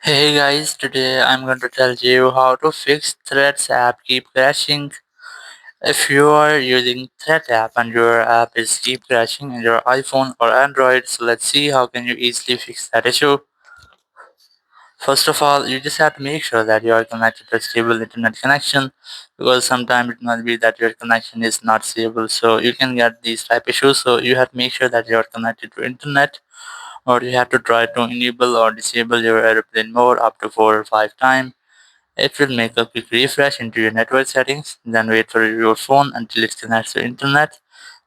Hey guys, today I'm going to tell you how to fix Threads app keep crashing. If you are using Thread app and your app is keep crashing in your iPhone or Android, so let's see how can you easily fix that issue. First of all, you just have to make sure that you are connected to a stable internet connection, because sometimes it might be that your connection is not stable, so you can get these type issues. So you have to make sure that you are connected to internet, or you have to try to enable or disable your airplane mode up to 4 or 5 times. It will make a quick refresh into your network settings, then wait for your phone until it connects to internet.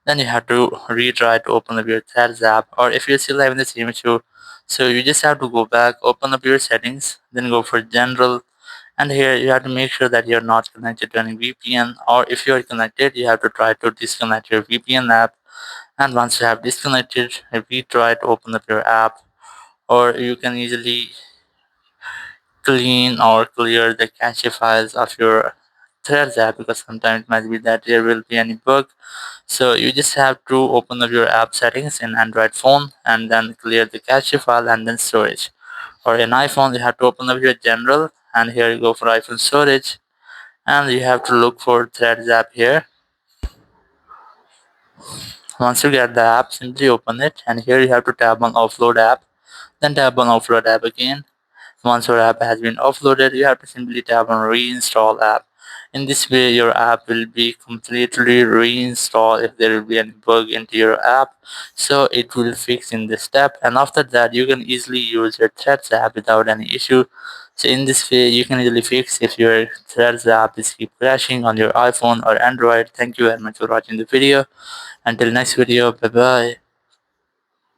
Then you have to retry to open up your Threads app, or if you're still having the same issue, so you just have to go back, open up your settings, then go for general, and here you have to make sure that you're not connected to any VPN, or if you're connected, you have to try to disconnect your VPN app. And once you have disconnected, retry to open up your app, or you can easily clean or clear the cache files of your Threads app, because sometimes it might be that there will be any bug. So you just have to open up your app settings in Android phone and then clear the cache file and then storage. Or in iPhone, you have to open up your general, and here you go for iPhone storage, and you have to look for Threads app here. Once you get the app, simply open it, and here you have to tap on Offload app, then tap on Offload app again. Once your app has been offloaded, you have to simply tap on Reinstall app. In this way, your app will be completely reinstalled if there will be any bug into your app. So it will fix in this step, and after that, you can easily use your Threads app without any issue. So in this way, you can easily fix if your Threads app is keep crashing on your iPhone or Android. Thank you very much for watching the video. Until next video, bye bye.